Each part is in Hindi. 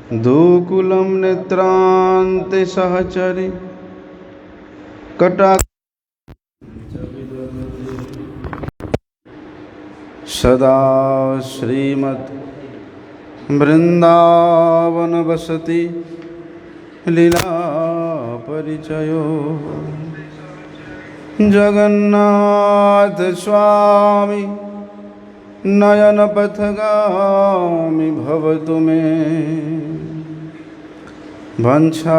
दुकुलं नेत्रान्ते सहचरि कटा सदा श्रीमद् वृंदावन वसति लीला परिचयो जगन्नाथ स्वामी नयन पथगामी भवतु मे वंशाकल्पतरुभ्यश्च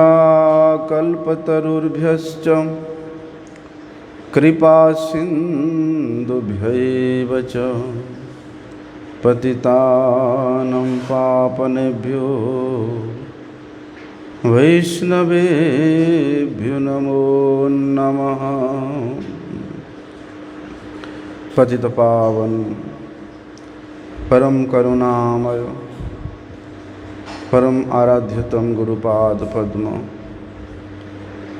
कृपा सिन्धुभ्यैव च पतितानं पावनेभ्यो वैष्णवेभ्यो नमो नमः। पतितपावन परम करुणामय परम आराध्यतम गुरुपाद पद्म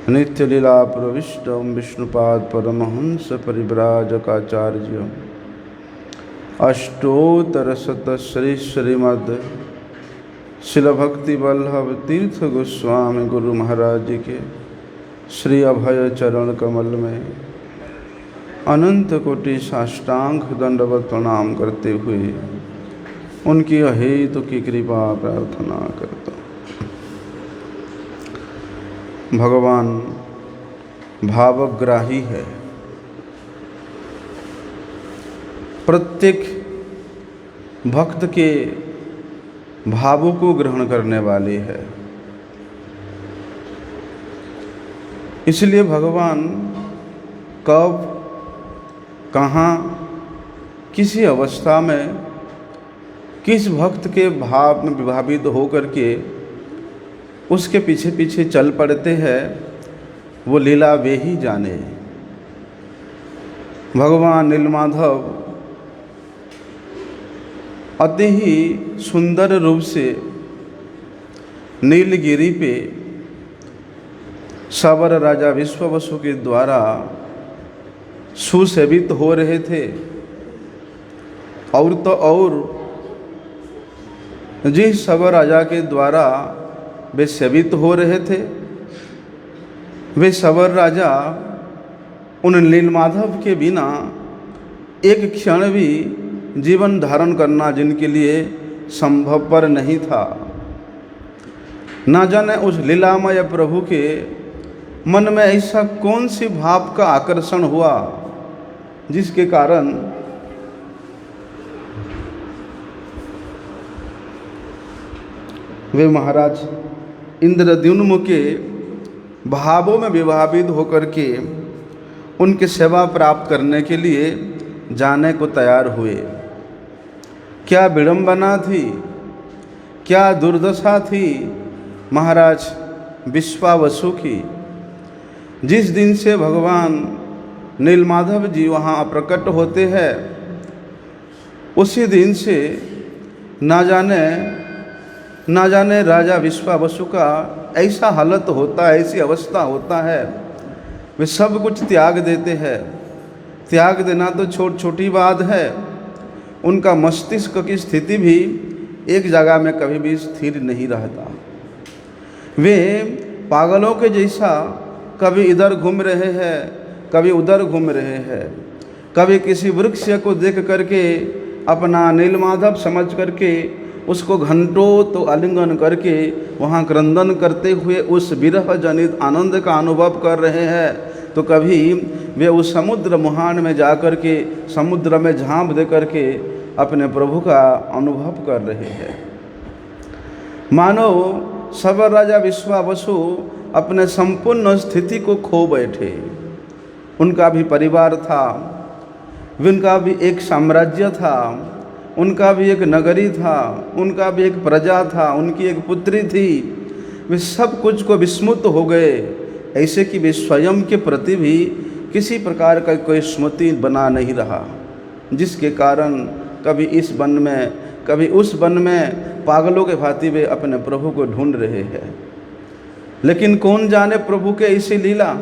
नित्य लीला प्रविष्टम विष्णुपाद परमहंस परिव्राजकाचार्य अष्टोत्तर शत श्री श्रीमद् शिल भक्ति वल्लभ तीर्थ गोस्वामी गुरु महाराज जी के श्री अभय चरण कमल में अनंत कोटि साष्टांग दंडवत प्रणाम करते हुए उनकी अहेतु की कृपा प्रार्थना करता हूँ। भगवान भावग्राही है, प्रत्येक भक्त के भावों को ग्रहण करने वाले है। इसलिए भगवान कब कहाँ किसी अवस्था में किस भक्त के भाव में विभावित होकर के उसके पीछे पीछे चल पड़ते हैं, वो लीला वे ही जाने। भगवान नीलमाधव अति ही सुंदर रूप से नीलगिरी पे सवर राजा विश्वावसु के द्वारा सुसेवित हो रहे थे। और तो और जिस सवर राजा के द्वारा वे सेवित हो रहे थे, वे सवर राजा उन नीलमाधव के बिना एक क्षण भी जीवन धारण करना जिनके लिए संभवपर नहीं था। ना जाने उस लीलामय प्रभु के मन में ऐसा कौन सी भाव का आकर्षण हुआ जिसके कारण वे महाराज इंद्रद्युम्न के भावों में विभावित होकर के उनकी सेवा प्राप्त करने के लिए जाने को तैयार हुए। क्या विडंबना थी, क्या दुर्दशा थी महाराज विश्वावसु की। जिस दिन से भगवान नीलमाधव जी वहाँ प्रकट होते हैं, उसी दिन से ना जाने राजा विश्वावसु का ऐसा हालत होता है, ऐसी अवस्था होता है, वे सब कुछ त्याग देते हैं। त्याग देना तो छोटी बात है, उनका मस्तिष्क की स्थिति भी एक जगह में कभी भी स्थिर नहीं रहता। वे पागलों के जैसा कभी इधर घूम रहे हैं, कभी उधर घूम रहे हैं। कभी किसी वृक्ष को देख करके अपना नीलमाधव समझ करके उसको घंटों तो आलिंगन करके वहाँ क्रंदन करते हुए उस विरह जनित आनंद का अनुभव कर रहे हैं, तो कभी वे उस समुद्र मुहान में जा कर के समुद्र में झांप दे करके अपने प्रभु का अनुभव कर रहे हैं। मानो सवर राजा विश्वावसु अपने संपूर्ण स्थिति को खो बैठे। उनका भी परिवार था, उनका भी एक साम्राज्य था, उनका भी एक नगरी था, उनका भी एक प्रजा था, उनकी एक पुत्री थी। वे सब कुछ को विस्मृत हो गए, ऐसे कि वे स्वयं के प्रति भी किसी प्रकार का कोई स्मृति बना नहीं रहा, जिसके कारण कभी इस वन में कभी उस वन में पागलों के भांति वे अपने प्रभु को ढूंढ रहे हैं। लेकिन कौन जाने प्रभु के ऐसी लीला।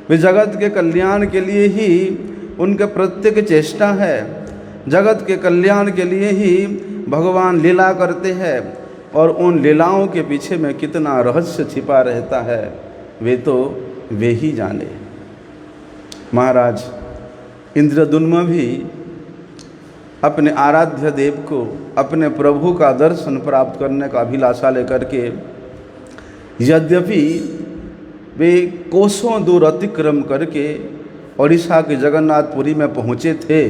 वे जगत के कल्याण के लिए ही उनके प्रत्येक चेष्टा है, जगत के कल्याण के लिए ही भगवान लीला करते हैं। और उन लीलाओं के पीछे में कितना रहस्य छिपा रहता है वे ही जाने। महाराज इंद्रद्युम्न भी अपने आराध्य देव को, अपने प्रभु का दर्शन प्राप्त करने का अभिलाषा लेकर के, यद्यपि वे कोसों दूर अतिक्रम करके उड़ीसा के जगन्नाथपुरी में पहुँचे थे,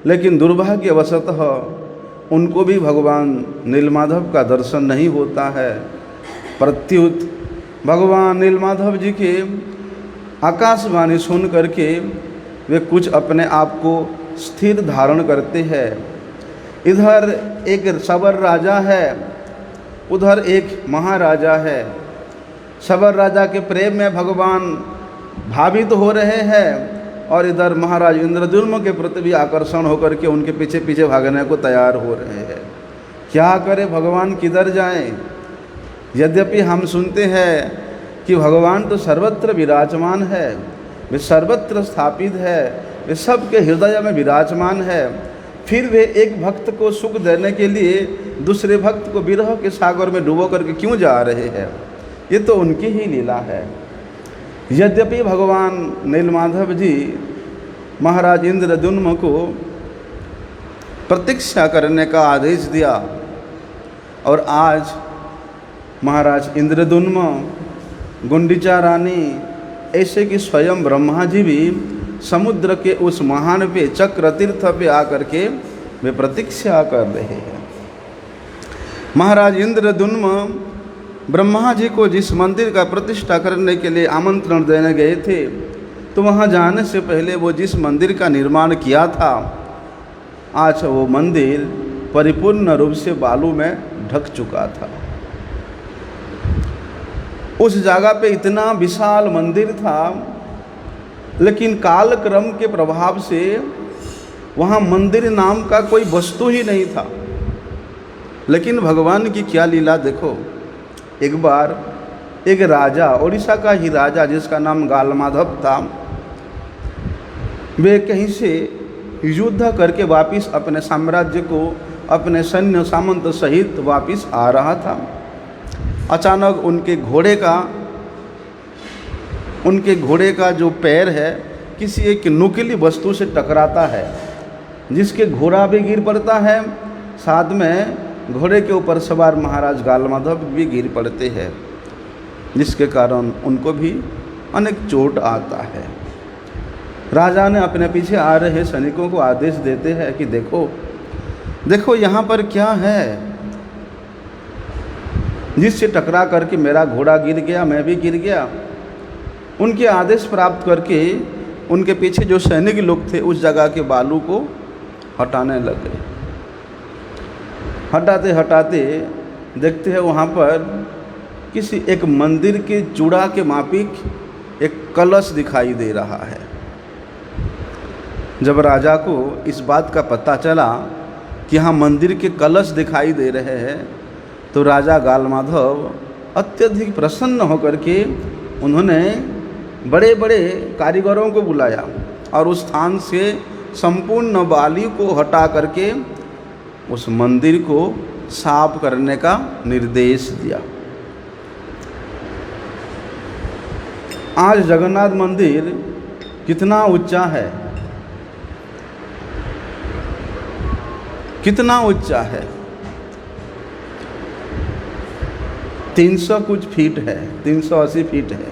लेकिन दुर्भाग्यवशतः उनको भी भगवान नीलमाधव का दर्शन नहीं होता है। प्रत्युत भगवान नीलमाधव जी के आकाशवाणी सुन करके वे कुछ अपने आप को स्थिर धारण करते हैं। इधर एक सबर राजा है, उधर एक महाराजा है। सबर राजा के प्रेम में भगवान भावित हो रहे हैं और इधर महाराज इंद्रद्युम्न के प्रति भी आकर्षण होकर के उनके पीछे पीछे भागने को तैयार हो रहे हैं। क्या करें, भगवान किधर जाएं? यद्यपि हम सुनते हैं कि भगवान तो सर्वत्र विराजमान है, वे सर्वत्र स्थापित है, वे सबके हृदय में विराजमान है, फिर वे एक भक्त को सुख देने के लिए दूसरे भक्त को विरह के सागर में डुबो करके क्यों जा रहे हैं? ये तो उनकी ही लीला है। यद्यपि भगवान नीलमाधव जी महाराज इंद्रद्युम्न को प्रतीक्षा करने का आदेश दिया और आज महाराज इंद्रद्युम्न, गुंडिचा रानी, ऐसे कि स्वयं ब्रह्मा जी भी समुद्र के उस महान पे, चक्र तीर्थ पे आकर के वे प्रतीक्षा कर रहे हैं। महाराज इंद्रद्युम्न ब्रह्मा जी को जिस मंदिर का प्रतिष्ठा करने के लिए आमंत्रण देने गए थे, तो वहाँ जाने से पहले वो जिस मंदिर का निर्माण किया था, आज वो मंदिर परिपूर्ण रूप से बालू में ढक चुका था। उस जगह पे इतना विशाल मंदिर था, लेकिन कालक्रम के प्रभाव से वहाँ मंदिर नाम का कोई वस्तु ही नहीं था। लेकिन भगवान की क्या लीला देखो। एक बार एक राजा, उड़ीसा का ही राजा जिसका नाम गालमाधव था, वे कहीं से युद्ध करके वापिस अपने साम्राज्य को अपने सैन्य सामंत सहित वापिस आ रहा था। अचानक उनके घोड़े का जो पैर है किसी एक नुकीली वस्तु से टकराता है, जिसके घोड़ा भी गिर पड़ता है, साथ में घोड़े के ऊपर सवार महाराज गालमाधव भी गिर पड़ते हैं, जिसके कारण उनको भी अनेक चोट आता है। राजा ने अपने पीछे आ रहे सैनिकों को आदेश देते हैं कि देखो देखो यहाँ पर क्या है, जिससे टकरा करके मेरा घोड़ा गिर गया, मैं भी गिर गया। उनके आदेश प्राप्त करके उनके पीछे जो सैनिक लोग थे उस जगह के बालू को हटाने लगे। हटाते हटाते देखते हैं वहाँ पर किसी एक मंदिर के चूड़ा के मापिक एक कलश दिखाई दे रहा है। जब राजा को इस बात का पता चला कि यहाँ मंदिर के कलश दिखाई दे रहे हैं, तो राजा गालमाधव अत्यधिक प्रसन्न होकर के उन्होंने बड़े बड़े कारीगरों को बुलाया और उस स्थान से संपूर्ण बाली को हटा करके उस मंदिर को साफ करने का निर्देश दिया। आज जगन्नाथ मंदिर कितना ऊंचा है, कितना ऊंचा है, 300 कुछ फीट है, 380 फीट है।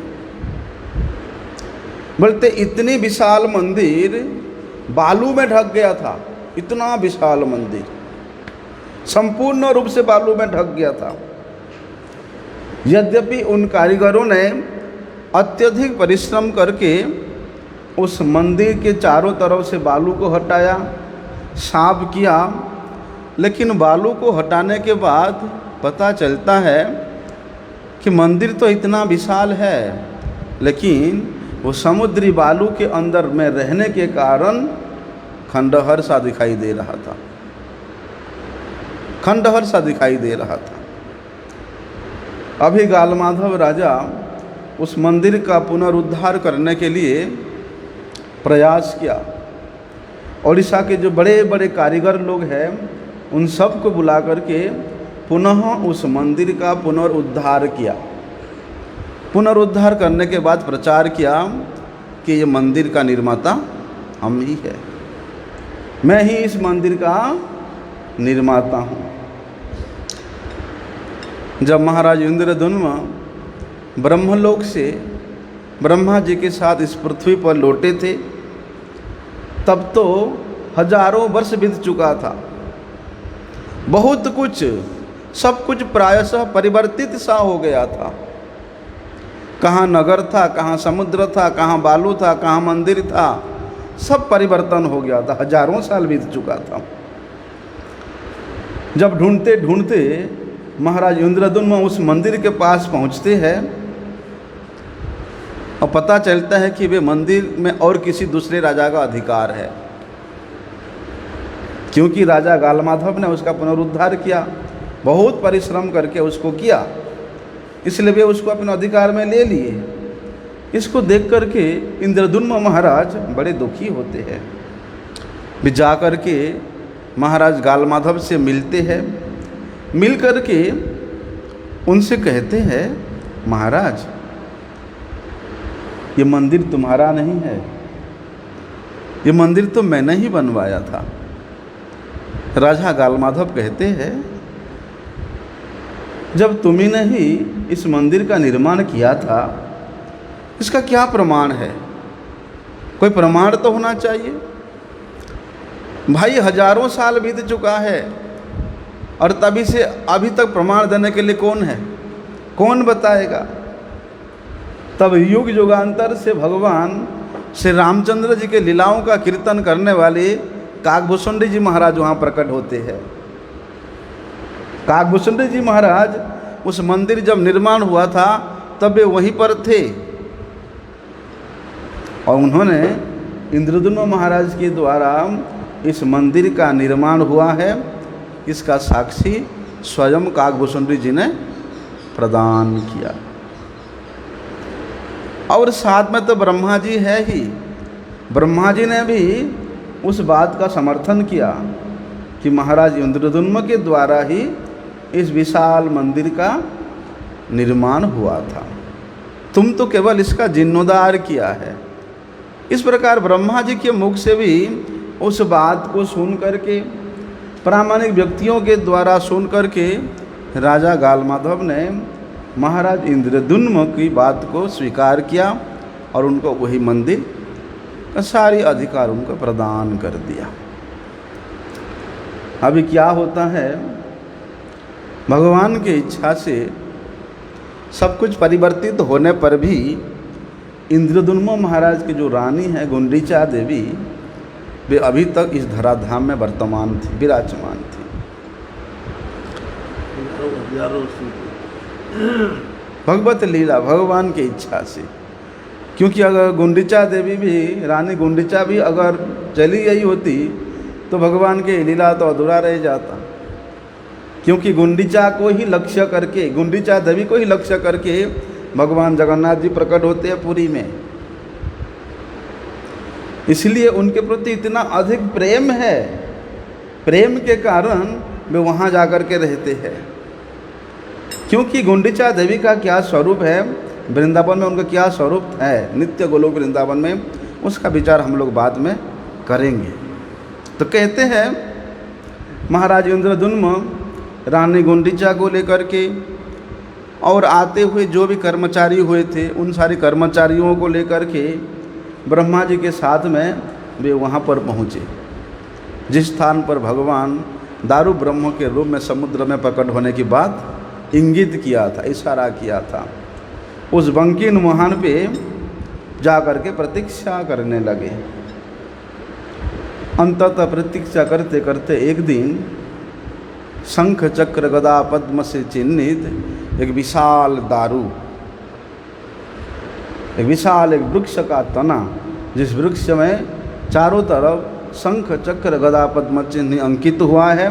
बोलते इतनी विशाल मंदिर बालू में ढक गया था। इतना विशाल मंदिर संपूर्ण रूप से बालू में ढक गया था। यद्यपि उन कारीगरों ने अत्यधिक परिश्रम करके उस मंदिर के चारों तरफ से बालू को हटाया, साफ किया, लेकिन बालू को हटाने के बाद पता चलता है कि मंदिर तो इतना विशाल है, लेकिन वो समुद्री बालू के अंदर में रहने के कारण खंडहर सा दिखाई दे रहा था, खंडहर सा दिखाई दे रहा था। अभी गालमाधव राजा उस मंदिर का पुनरुद्धार करने के लिए प्रयास किया। उड़ीसा के जो बड़े बड़े कारीगर लोग हैं उन सब को बुला करके पुनः उस मंदिर का पुनरुद्धार किया। पुनरुद्धार करने के बाद प्रचार किया कि ये मंदिर का निर्माता हम ही है, मैं ही इस मंदिर का निर्माता हूँ। जब महाराज इंद्रद्युम्न ब्रह्मलोक से ब्रह्मा जी के साथ इस पृथ्वी पर लौटे थे, तब तो हजारों वर्ष बीत चुका था। बहुत कुछ, सब कुछ प्रायशः परिवर्तित सा हो गया था। कहाँ नगर था, कहाँ समुद्र था, कहाँ बालू था, कहाँ मंदिर था, सब परिवर्तन हो गया था। हजारों साल बीत चुका था। जब ढूंढते ढूंढते महाराज इंद्रद्युम्न उस मंदिर के पास पहुंचते हैं और पता चलता है कि वे मंदिर में और किसी दूसरे राजा का अधिकार है, क्योंकि राजा गालमाधव ने उसका पुनरुद्धार किया, बहुत परिश्रम करके उसको किया, इसलिए वे उसको अपने अधिकार में ले लिए। इसको देख करके इंद्रद्युम्न महाराज बड़े दुखी होते हैं। वे जा कर के महाराज गालमाधव से मिलते हैं। मिल कर के उनसे कहते हैं, महाराज ये मंदिर तुम्हारा नहीं है, ये मंदिर तो मैंने ही बनवाया था। राजा गालमाधव कहते हैं, जब तुम्ही ने ही इस मंदिर का निर्माण किया था, इसका क्या प्रमाण है? कोई प्रमाण तो होना चाहिए। भाई हजारों साल बीत चुका है और तभी से अभी तक प्रमाण देने के लिए कौन है? कौन बताएगा? तब युग युगांतर से भगवान श्री रामचंद्र जी के लीलाओं का कीर्तन करने वाले काकभूषुंडी जी महाराज वहाँ प्रकट होते हैं। काकभूषुंडी जी महाराज उस मंदिर जब निर्माण हुआ था तब वे वहीं पर थे और उन्होंने इंद्रद्युम्न महाराज के द्वारा इस मंदिर का निर्माण हुआ है, इसका साक्षी स्वयं काकभूषुंडी जी ने प्रदान किया। और साथ में तो ब्रह्मा जी है ही, ब्रह्मा जी ने भी उस बात का समर्थन किया कि महाराज इंद्रद्युम्न के द्वारा ही इस विशाल मंदिर का निर्माण हुआ था, तुम तो केवल इसका जीर्णोद्धार किया है। इस प्रकार ब्रह्मा जी के मुख से भी उस बात को सुन करके, प्रामाणिक व्यक्तियों के द्वारा सुन करके राजा गालमाधव ने महाराज इंद्रद्युम्न की बात को स्वीकार किया और उनको वही मंदिर का सारी अधिकार उनको प्रदान कर दिया। अभी क्या होता है, भगवान की इच्छा से सब कुछ परिवर्तित होने पर भी इंद्रद्युम्न महाराज की जो रानी है गुंडीचा देवी, वे अभी तक इस धराधाम में वर्तमान थी, विराजमान थी। भगवत लीला, भगवान की इच्छा से। क्योंकि अगर गुंडीचा देवी भी, रानी गुंडीचा भी अगर चली गई होती तो भगवान की लीला तो अधूरा रह जाता। क्योंकि गुंडीचा को ही लक्ष्य करके, गुंडीचा देवी को ही लक्ष्य करके भगवान जगन्नाथ जी प्रकट होते हैं पुरी में। इसलिए उनके प्रति इतना अधिक प्रेम है, प्रेम के कारण वे वहाँ जाकर के रहते हैं। क्योंकि गुंडीचा देवी का क्या स्वरूप है, वृंदावन में उनका क्या स्वरूप है, नित्य गोलोक वृंदावन में, उसका विचार हम लोग बाद में करेंगे। तो कहते हैं महाराज इंद्रद्युम्न रानी गुंडीचा को लेकर के और आते हुए जो भी कर्मचारी हुए थे उन सारे कर्मचारियों को लेकर के ब्रह्मा जी के साथ में वे वहाँ पर पहुँचे, जिस स्थान पर भगवान दारू ब्रह्म के रूप में समुद्र में प्रकट होने की बात इंगित किया था, इशारा किया था। उस बंकिन मुहान पे जा कर के प्रतीक्षा करने लगे। अंततः प्रतीक्षा करते करते एक दिन शंख चक्र गदा पद्म से चिन्हित एक विशाल दारू, एक विशाल एक वृक्ष का तना, जिस वृक्ष में चारों तरफ शंख चक्र गदा पद्म चिन्ह अंकित हुआ है,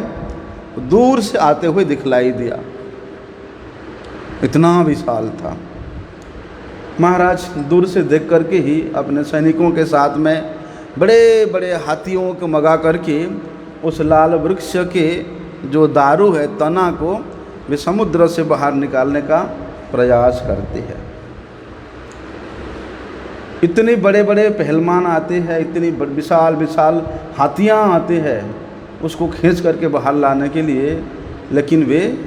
दूर से आते हुए दिखलाई दिया। इतना विशाल था। महाराज दूर से देख करके ही अपने सैनिकों के साथ में बड़े बड़े हाथियों को मंगा करके उस लाल वृक्ष के जो दारू है तना को वे समुद्र से बाहर निकालने का प्रयास करते हैं। इतने बड़े बड़े पहलवान आते हैं, इतनी विशाल विशाल हाथियाँ आते हैं उसको खींच करके बाहर लाने के लिए, लेकिन वे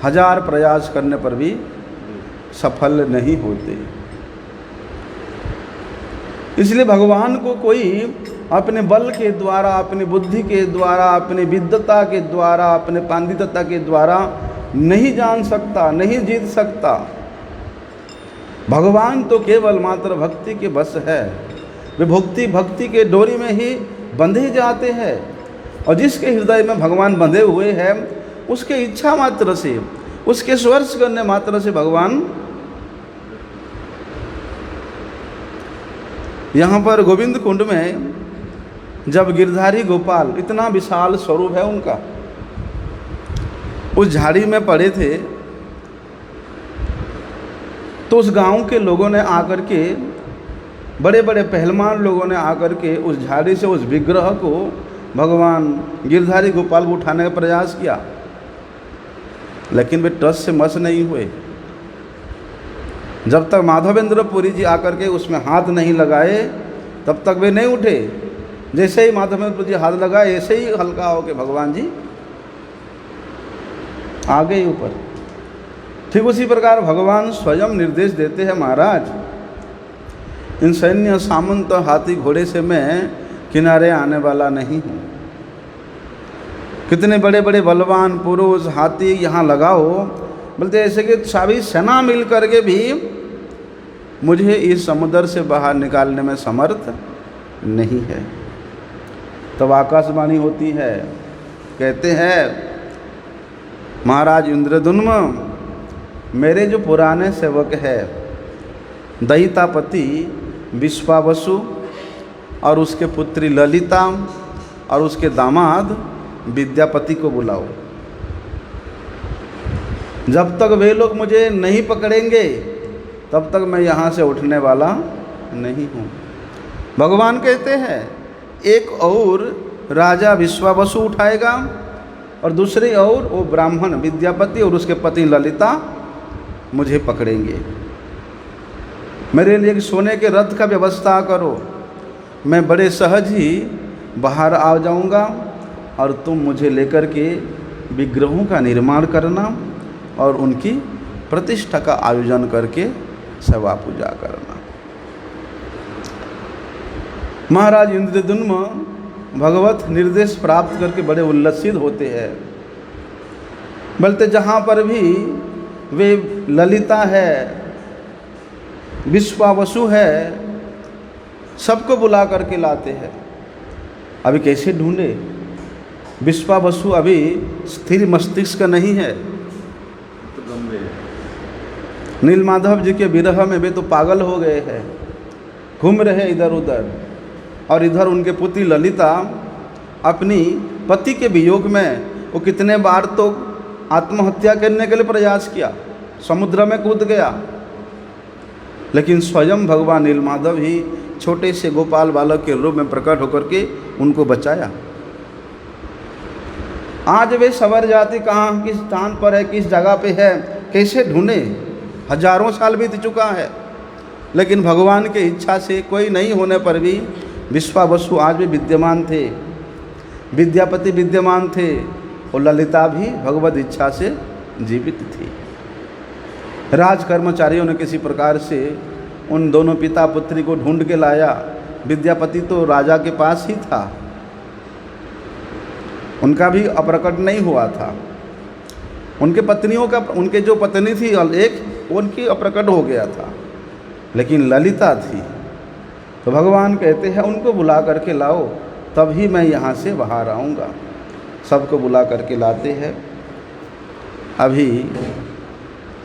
हजार प्रयास करने पर भी सफल नहीं होते। इसलिए भगवान को कोई अपने बल के द्वारा, अपनी बुद्धि के द्वारा, अपनी विद्वता के द्वारा, अपने पांडित्यता के द्वारा नहीं जान सकता, नहीं जीत सकता। भगवान तो केवल मात्र भक्ति के बस है। वे भक्ति के डोरी में ही बंधे जाते हैं, और जिसके हृदय में भगवान बंधे हुए हैं उसके इच्छा मात्र से, उसके स्पर्श करने मात्र से भगवान। यहाँ पर गोविंद कुंड में जब गिरधारी गोपाल, इतना विशाल स्वरूप है उनका, उस झाड़ी में पड़े थे, तो उस गांव के लोगों ने आकर के, बड़े बड़े पहलवान लोगों ने आकर के उस झाड़ी से उस विग्रह को, भगवान गिरधारी गोपाल को उठाने का प्रयास किया, लेकिन वे टस से मस नहीं हुए। जब तक माधवेंद्र पुरी जी आकर के उसमें हाथ नहीं लगाए तब तक वे नहीं उठे। जैसे ही माधवेंद्र पुरी जी हाथ लगाए, ऐसे ही हल्का हो के भगवान जी आ गए ऊपर। ठीक उसी प्रकार भगवान स्वयं निर्देश देते हैं, महाराज इन सैन्य सामंत हाथी घोड़े से मैं किनारे आने वाला नहीं हूँ। कितने बड़े बड़े बलवान पुरुष हाथी यहाँ लगाओ, बोलते ऐसे कि सभी सेना मिल करके भी मुझे इस समुद्र से बाहर निकालने में समर्थ नहीं है। तब आकाशवाणी होती है, कहते हैं महाराज इंद्रद्युम्न, मेरे जो पुराने सेवक है दैतापति विश्वावसु और उसके पुत्री ललिता और उसके दामाद विद्यापति को बुलाओ। जब तक वे लोग मुझे नहीं पकड़ेंगे तब तक मैं यहाँ से उठने वाला नहीं हूँ। भगवान कहते हैं एक और राजा विश्वावसु उठाएगा और दूसरी ओर वो ब्राह्मण विद्यापति और उसके पत्नी ललिता मुझे पकड़ेंगे। मेरे लिए सोने के रथ का व्यवस्था करो, मैं बड़े सहज ही बाहर आ जाऊंगा और तुम मुझे लेकर के विग्रहों का निर्माण करना और उनकी प्रतिष्ठा का आयोजन करके सेवा पूजा करना। महाराज इंद्रद्युम्न भगवत निर्देश प्राप्त करके बड़े उल्लसित होते हैं। बोलते जहाँ पर भी वे ललिता है, विश्वावसु है, सबको बुला करके लाते हैं। अभी कैसे ढूंढे? विश्वावसु अभी स्थिर मस्तिष्क नहीं है। नीलमाधव जी के विरह में वे तो पागल हो गए हैं, घूम रहे इधर उधर, और इधर उनके पुत्री ललिता अपनी पति के वियोग में वो कितने बार तो आत्महत्या करने के लिए प्रयास किया, समुद्र में कूद गया, लेकिन स्वयं भगवान नीलमाधव ही छोटे से गोपाल बालक के रूप में प्रकट होकर के उनको बचाया। आज वे सवर जाति कहाँ, किस स्थान पर है, किस जगह पे है, कैसे ढूंढे? हजारों साल बीत चुका है, लेकिन भगवान के इच्छा से कोई नहीं होने पर भी विश्वावसु आज भी विद्यमान थे, विद्यापति विद्यमान थे और ललिता भी भगवत इच्छा से जीवित थी। राज कर्मचारियों ने किसी प्रकार से उन दोनों पिता पुत्री को ढूंढ के लाया। विद्यापति तो राजा के पास ही था, उनका भी अप्रकट नहीं हुआ था। उनके पत्नियों का, उनके जो पत्नी थी एक, उनकी अप्रकट हो गया था, लेकिन ललिता थी। तो भगवान कहते हैं उनको बुला करके लाओ, तभी मैं यहाँ से बाहर आऊँगा। सबको बुला करके लाते हैं। अभी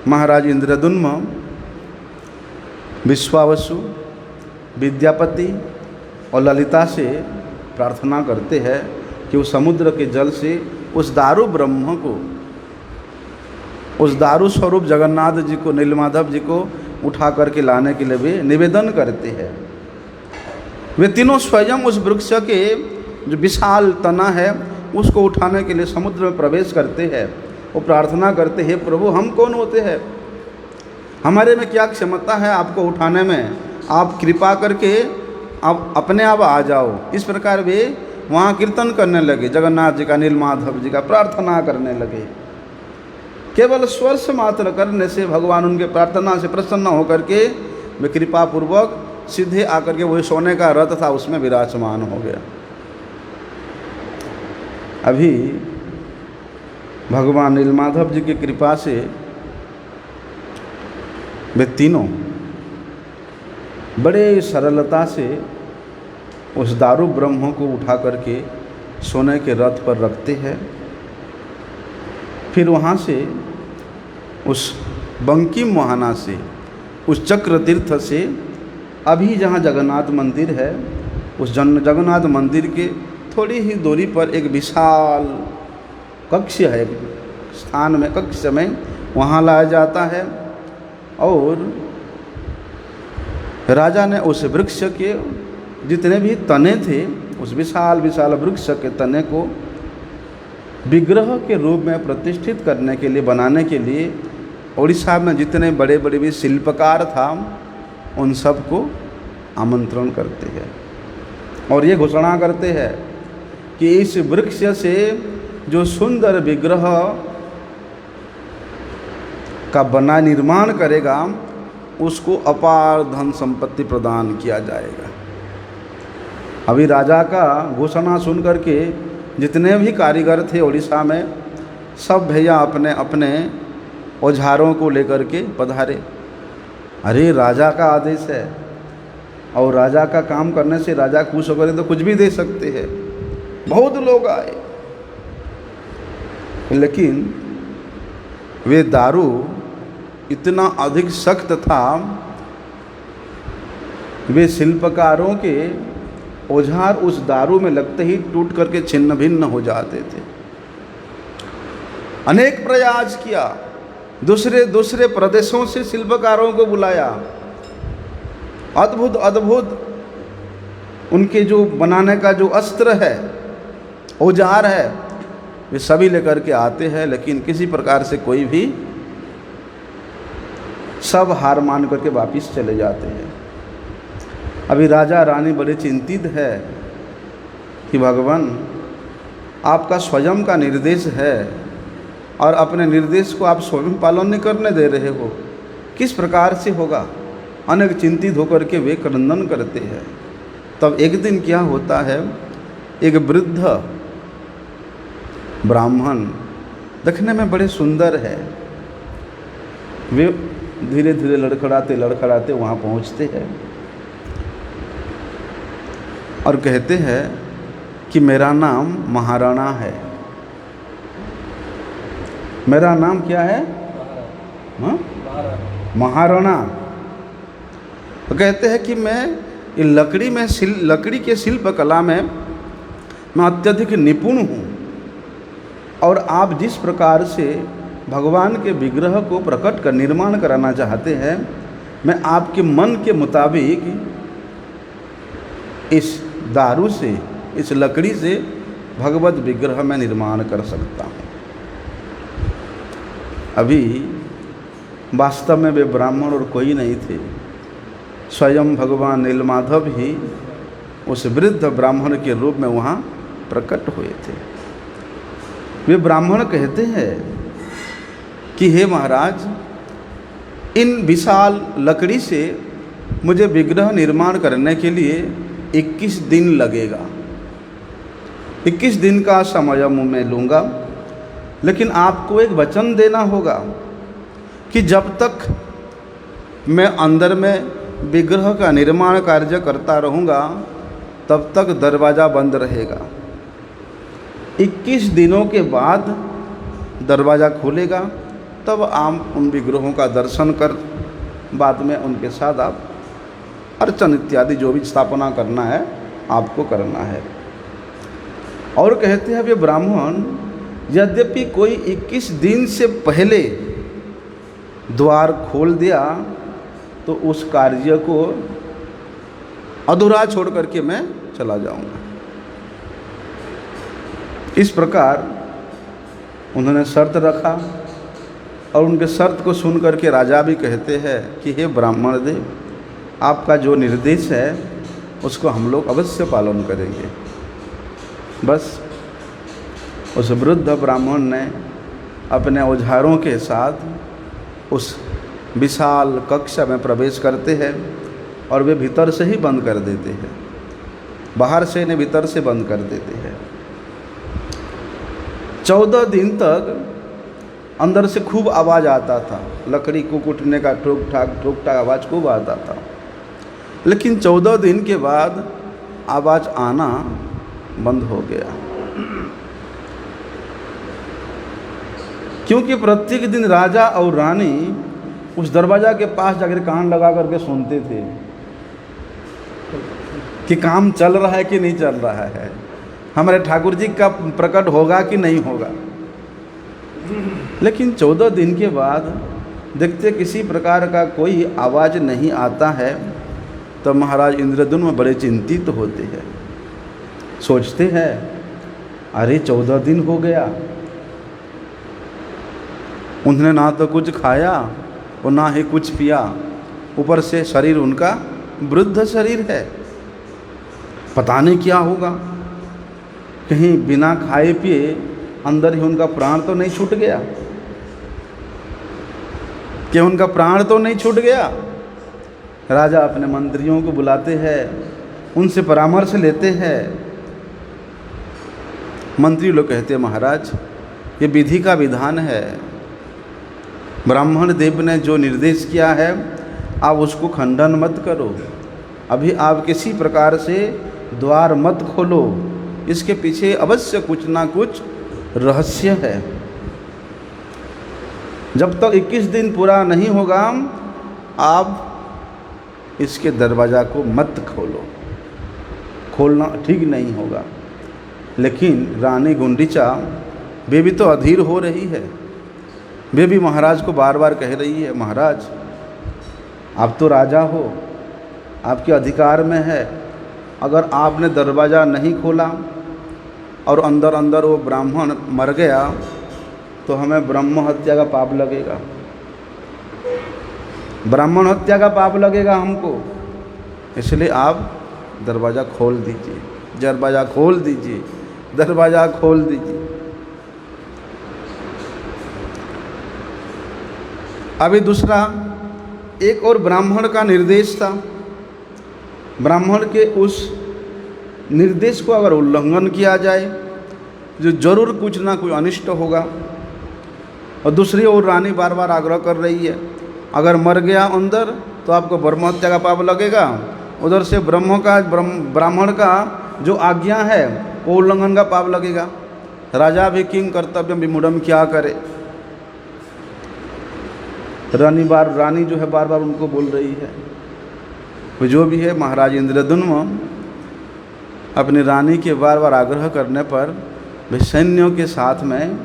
महाराज इंद्रद्युम्न विश्वावसु, विद्यापति और ललिता से प्रार्थना करते हैं कि उस समुद्र के जल से उस दारू ब्रह्म को, उस दारू स्वरूप जगन्नाथ जी को, नीलमाधव जी को उठा करके लाने के लिए वे निवेदन करते हैं। वे तीनों स्वयं उस वृक्ष के जो विशाल तना है उसको उठाने के लिए समुद्र में प्रवेश करते हैं। वो प्रार्थना करते, हे प्रभु हम कौन होते हैं, हमारे में क्या क्षमता है आपको उठाने में, आप कृपा करके आप अपने आप आ जाओ। इस प्रकार वे वहाँ कीर्तन करने लगे, जगन्नाथ जी का, नीलमाधव जी का प्रार्थना करने लगे। केवल स्पर्श मात्र करने से भगवान उनके प्रार्थना से प्रसन्न होकर के वे कृपा पूर्वक सीधे आकर के वही सोने का रथ था उसमें विराजमान हो गया। अभी भगवान नीलमाधव जी की कृपा से वे तीनों बड़े सरलता से उस दारू ब्रह्म को उठा करके सोने के रथ पर रखते हैं। फिर वहाँ से उस बंकिम मोहना से, उस चक्र तीर्थ से, अभी जहाँ जगन्नाथ मंदिर है उस जगन्नाथ मंदिर के थोड़ी ही दूरी पर एक विशाल कक्ष है, स्थान में, कक्ष में वहाँ लाया जाता है। और राजा ने उस वृक्ष के जितने भी तने थे, उस विशाल विशाल वृक्ष के तने को विग्रह के रूप में प्रतिष्ठित करने के लिए, बनाने के लिए उड़ीसा में जितने बड़े बड़े भी शिल्पकार था उन सबको आमंत्रण करते हैं और ये घोषणा करते हैं कि इस वृक्ष से जो सुंदर विग्रह का बना निर्माण करेगा उसको अपार धन संपत्ति प्रदान किया जाएगा। अभी राजा का घोषणा सुन करके जितने भी कारीगर थे उड़ीसा में, सब भैया अपने अपने औजारों को लेकर के पधारे। अरे राजा का आदेश है और राजा का काम करने से राजा खुश होकर तो कुछ भी दे सकते हैं। बहुत लोग आए, लेकिन वे दारू इतना अधिक सख्त था, वे शिल्पकारों के औजार उस दारू में लगते ही टूट करके छिन्न भिन्न हो जाते थे। अनेक प्रयास किया, दूसरे दूसरे प्रदेशों से शिल्पकारों को बुलाया, अद्भुत अद्भुत उनके जो बनाने का जो अस्त्र है, औजार है, वे सभी लेकर के आते हैं, लेकिन किसी प्रकार से कोई भी, सब हार मान करके वापिस चले जाते हैं। अभी राजा रानी बड़े चिंतित है कि भगवान आपका स्वयं का निर्देश है और अपने निर्देश को आप स्वयं पालन नहीं करने दे रहे हो, किस प्रकार से होगा। अनेक चिंतित होकर के वे क्रंदन करते हैं। तब एक दिन क्या होता है, एक वृद्ध ब्राह्मण देखने में बड़े सुंदर है, वे धीरे धीरे लड़खड़ाते लड़खड़ाते वहाँ पहुँचते हैं और कहते हैं कि मेरा नाम महाराणा है। मेरा नाम क्या है? महाराणा। तो कहते हैं कि मैं लकड़ी के शिल्प कला में मैं अत्यधिक निपुण हूँ और आप जिस प्रकार से भगवान के विग्रह को प्रकट कर निर्माण कराना चाहते हैं, मैं आपके मन के मुताबिक इस दारू से, इस लकड़ी से भगवत विग्रह में निर्माण कर सकता हूँ। अभी वास्तव में वे ब्राह्मण और कोई नहीं थे, स्वयं भगवान नीलमाधव ही उस वृद्ध ब्राह्मण के रूप में वहाँ प्रकट हुए थे। वे ब्राह्मण कहते हैं कि हे महाराज, इन विशाल लकड़ी से मुझे विग्रह निर्माण करने के लिए 21 दिन लगेगा। 21 दिन का समय मैं लूँगा, लेकिन आपको एक वचन देना होगा कि जब तक मैं अंदर में विग्रह का निर्माण कार्य करता रहूँगा तब तक दरवाज़ा बंद रहेगा। 21 दिनों के बाद दरवाज़ा खुलेगा, तब आप उन विग्रहों का दर्शन कर बाद में उनके साथ आप अर्चन इत्यादि जो भी स्थापना करना है आपको करना है। और कहते हैं वे ब्राह्मण, यद्यपि कोई 21 दिन से पहले द्वार खोल दिया तो उस कार्य को अधूरा छोड़ करके मैं चला जाऊंगा। इस प्रकार उन्होंने शर्त रखा और उनके शर्त को सुन करके राजा भी कहते हैं कि हे ब्राह्मण देव, आपका जो निर्देश है उसको हम लोग अवश्य पालन करेंगे। बस उस वृद्ध ब्राह्मण ने अपने औजारों के साथ उस विशाल कक्ष में प्रवेश करते हैं और वे भीतर से ही बंद कर देते हैं, बाहर से इन्हें भीतर से बंद कर देते हैं। 14 दिन तक अंदर से खूब आवाज़ आता था, लकड़ी को कूटने का ठोक ठाक आवाज़ खूब आता था। लेकिन 14 दिन के बाद आवाज़ आना बंद हो गया, क्योंकि प्रत्येक दिन राजा और रानी उस दरवाज़ा के पास जाकर कान लगा करके सुनते थे कि काम चल रहा है कि नहीं चल रहा है, हमारे ठाकुर जी का प्रकट होगा कि नहीं होगा। लेकिन 14 दिन के बाद देखते किसी प्रकार का कोई आवाज़ नहीं आता है, तो महाराज इंद्रद्युम्न बड़े चिंतित होते हैं। सोचते हैं अरे 14 दिन हो गया, उन्होंने ना तो कुछ खाया और ना ही कुछ पिया, ऊपर से शरीर उनका वृद्ध शरीर है, पता नहीं क्या होगा। कहीं बिना खाए पिए अंदर ही उनका प्राण तो नहीं छूट गया, कि उनका प्राण तो नहीं छूट गया। राजा अपने मंत्रियों को बुलाते हैं, उनसे परामर्श लेते हैं। मंत्री लोग कहते हैं महाराज ये विधि का विधान है, ब्राह्मण देव ने जो निर्देश किया है आप उसको खंडन मत करो, अभी आप किसी प्रकार से द्वार मत खोलो, इसके पीछे अवश्य कुछ ना कुछ रहस्य है। जब तक 21 दिन पूरा नहीं होगा आप इसके दरवाज़ा को मत खोलो, खोलना ठीक नहीं होगा। लेकिन रानी गुंडीचा वे भी तो अधीर हो रही है, वे भी महाराज को बार बार कह रही है महाराज आप तो राजा हो, आपके अधिकार में है, अगर आपने दरवाज़ा नहीं खोला और अंदर अंदर वो ब्राह्मण मर गया तो हमें ब्रह्म हत्या का पाप लगेगा, ब्राह्मण हत्या का पाप लगेगा हमको, इसलिए आप दरवाज़ा खोल दीजिए, दरवाज़ा खोल दीजिए, दरवाज़ा खोल दीजिए। अभी दूसरा एक और ब्राह्मण का निर्देश था, ब्राह्मण के उस निर्देश को अगर उल्लंघन किया जाए जो जरूर कुछ ना कुछ अनिष्ट होगा। और दूसरी ओर रानी बार बार आग्रह कर रही है अगर मर गया अंदर तो आपको ब्रह्म हत्या का पाप लगेगा, उधर से ब्राह्मण का जो आज्ञा है वो उल्लंघन का पाप लगेगा। राजा भी किंग कर्तव्यम विमूढ़म क्या करे। रानी जो है बार बार उनको बोल रही है। वो जो भी है महाराज इंद्रद्युम्न अपनी रानी के बार बार आग्रह करने पर वे सैन्यों के साथ में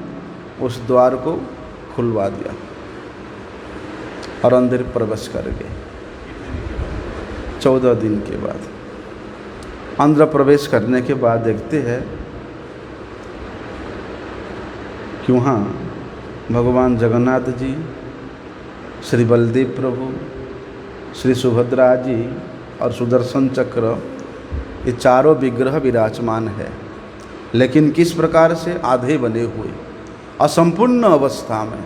उस द्वार को खुलवा दिया और अंदर प्रवेश कर गए। 14 दिन के बाद अंदर प्रवेश करने के बाद देखते हैं कि वहाँ भगवान जगन्नाथ जी, श्री बलदेव प्रभु, श्री सुभद्रा जी और सुदर्शन चक्र ये चारों विग्रह विराजमान है, लेकिन किस प्रकार से आधे बने हुए असंपूर्ण अवस्था में।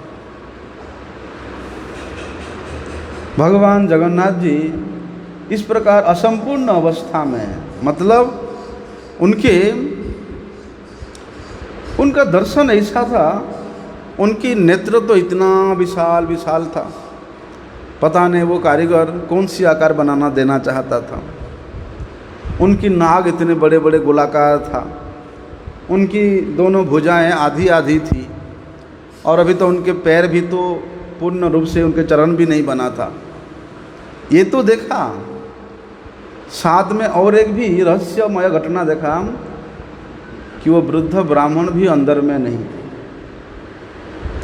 भगवान जगन्नाथ जी इस प्रकार असंपूर्ण अवस्था में, मतलब उनका दर्शन ऐसा था, उनकी नेत्र तो इतना विशाल विशाल था, पता नहीं वो कारीगर कौन सी आकार बनाना देना चाहता था। उनकी नाग इतने बड़े बड़े गोलाकार था, उनकी दोनों भुजाएं आधी आधी थी, और अभी तो उनके पैर भी तो पूर्ण रूप से उनके चरण भी नहीं बना था। ये तो देखा, साथ में और एक भी रहस्यमय घटना देखा कि वो वृद्ध ब्राह्मण भी अंदर में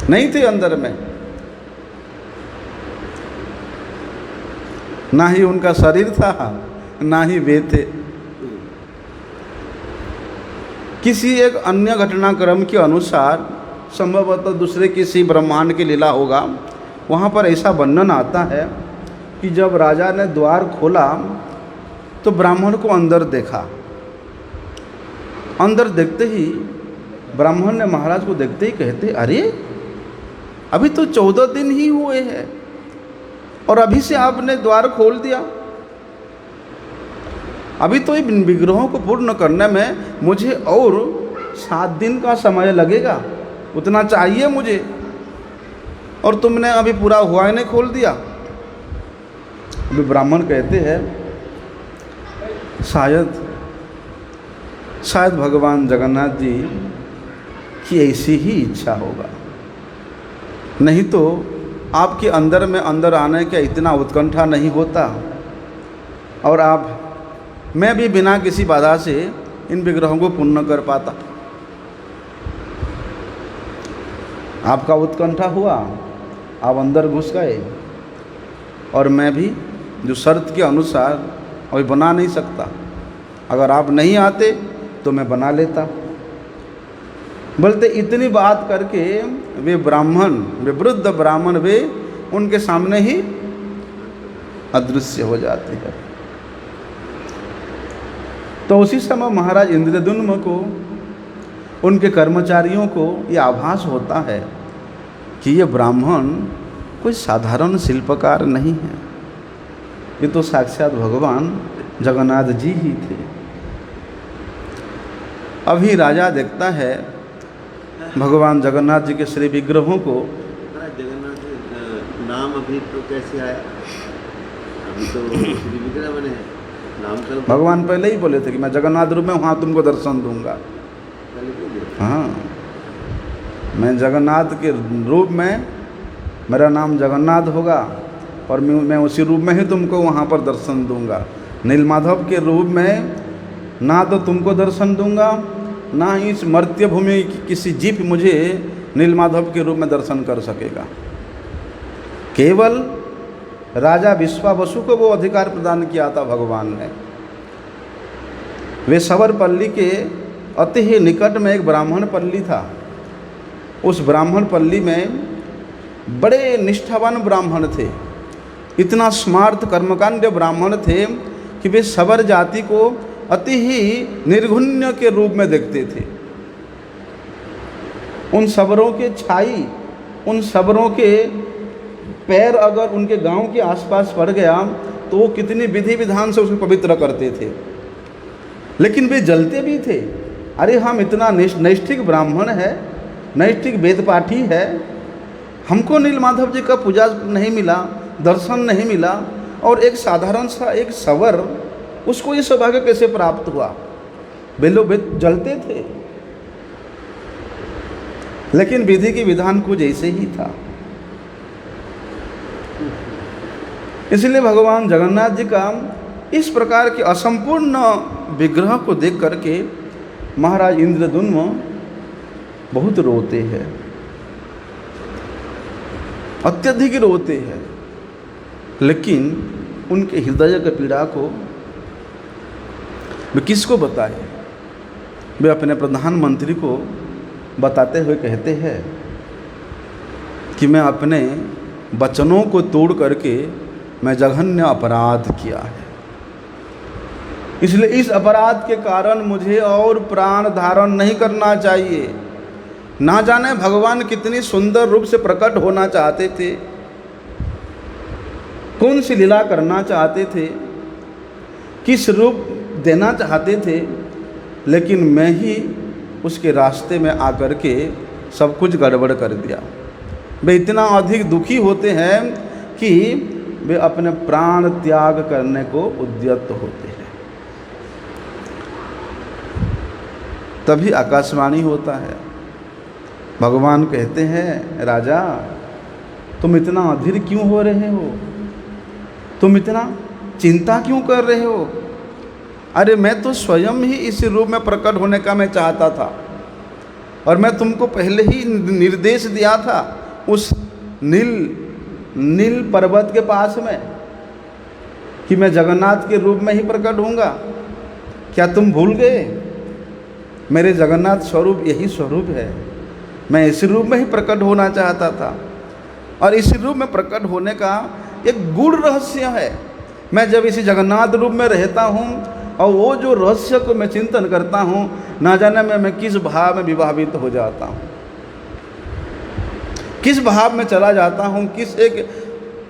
नहीं थे अंदर में, ना ही उनका शरीर था ना ही वे थे। किसी एक अन्य घटनाक्रम के अनुसार संभवतः दूसरे किसी ब्रह्मांड की लीला होगा। वहाँ पर ऐसा वर्णन आता है कि जब राजा ने द्वार खोला तो ब्राह्मण को अंदर देखा। अंदर देखते ही ब्राह्मण ने महाराज को देखते ही कहते, अरे अभी तो 14 दिन ही हुए हैं और अभी से आपने द्वार खोल दिया। अभी तो इन विग्रहों को पूर्ण करने में मुझे और 7 दिन का समय लगेगा, उतना चाहिए मुझे, और तुमने अभी पूरा हुआ ही नहीं खोल दिया। अभी ब्राह्मण कहते हैं शायद भगवान जगन्नाथ जी की ऐसी ही इच्छा होगा, नहीं तो आपके अंदर में अंदर आने का इतना उत्कंठा नहीं होता, और मैं भी बिना किसी बाधा से इन विग्रहों को पूर्ण कर पाता। आपका उत्कंठा हुआ, आप अंदर घुस गए, और मैं भी जो शर्त के अनुसार अभी बना नहीं सकता। अगर आप नहीं आते तो मैं बना लेता। बोलते इतनी बात करके वे वृद्ध ब्राह्मण वे उनके सामने ही अदृश्य हो जाते हैं। तो उसी समय महाराज इंद्रद्युम्न को, उनके कर्मचारियों को ये आभास होता है कि ये ब्राह्मण कोई साधारण शिल्पकार नहीं है, ये तो साक्षात भगवान जगन्नाथ जी ही थे। अभी राजा देखता है भगवान जगन्नाथ जी के श्री विग्रहों को। जगन्नाथ जी नाम अभी तो कैसे आया? अभी तो श्री विग्रह बने हैं, नाम तो भगवान पहले ही बोले थे कि मैं जगन्नाथ रूप में वहाँ तुमको दर्शन दूंगा। हाँ, मैं जगन्नाथ के रूप में, मेरा नाम जगन्नाथ होगा और मैं उसी रूप में ही तुमको वहाँ पर दर्शन दूंगा। नीलमाधव के रूप में ना तो तुमको दर्शन दूंगा, ना ही इस मर्त्य भूमि की किसी जीव मुझे नीलमाधव के रूप में दर्शन कर सकेगा। केवल राजा विश्वावसु को वो अधिकार प्रदान किया था भगवान ने। वे सवरपल्ली के अति ही निकट में एक ब्राह्मण पल्ली था। उस ब्राह्मण पल्ली में बड़े निष्ठावान ब्राह्मण थे, इतना स्मार्त कर्मकांड ब्राह्मण थे कि वे सवर जाति को अति ही निर्घुण्य के रूप में देखते थे। उन सवरों के छाई, उन सवरों के पैर अगर उनके गांव के आसपास पड़ गया तो वो कितनी विधि विधान से उसको पवित्र करते थे, लेकिन वे जलते भी थे। अरे हम इतना नैष्ठिक ब्राह्मण है, नैष्ठिक वेद पाठी है, हमको नीलमाधव जी का पूजा नहीं मिला, दर्शन नहीं मिला, और एक साधारण सा एक सवर, उसको ये सौभाग्य कैसे प्राप्त हुआ? वे जलते थे, लेकिन विधि की विधान कुछ ऐसे ही था। इसलिए भगवान जगन्नाथ जी का इस प्रकार के असंपूर्ण विग्रह को देख करके महाराज इंद्रद्युम्न बहुत रोते हैं, अत्यधिक रोते हैं। लेकिन उनके हृदय की पीड़ा को वे किसको बताए? वे अपने प्रधानमंत्री को बताते हुए कहते हैं कि मैं अपने वचनों को तोड़ करके मैं जघन्य अपराध किया है, इसलिए इस अपराध के कारण मुझे और प्राण धारण नहीं करना चाहिए। ना जाने भगवान कितनी सुंदर रूप से प्रकट होना चाहते थे, कौन सी लीला करना चाहते थे, किस रूप देना चाहते थे, लेकिन मैं ही उसके रास्ते में आकर के सब कुछ गड़बड़ कर दिया। वे इतना अधिक दुखी होते हैं कि वे अपने प्राण त्याग करने को उद्यत होते हैं। तभी आकाशवाणी होता है, भगवान कहते हैं राजा तुम इतना अधीर क्यों हो रहे हो, तुम इतना चिंता क्यों कर रहे हो? अरे मैं तो स्वयं ही इस रूप में प्रकट होने का मैं चाहता था, और मैं तुमको पहले ही निर्देश दिया था उस नील पर्वत के पास में कि मैं जगन्नाथ के रूप में ही प्रकट होऊंगा। क्या तुम भूल गए? मेरे जगन्नाथ स्वरूप यही स्वरूप है। मैं इस रूप में ही प्रकट होना चाहता था, और इस रूप में प्रकट होने का एक गूढ़ रहस्य है। मैं जब इसी जगन्नाथ रूप में रहता हूँ और वो जो रहस्य को मैं चिंतन करता हूँ, ना जाने मैं किस भाव में विभावित हो जाता हूँ, किस भाव में चला जाता हूँ, किस एक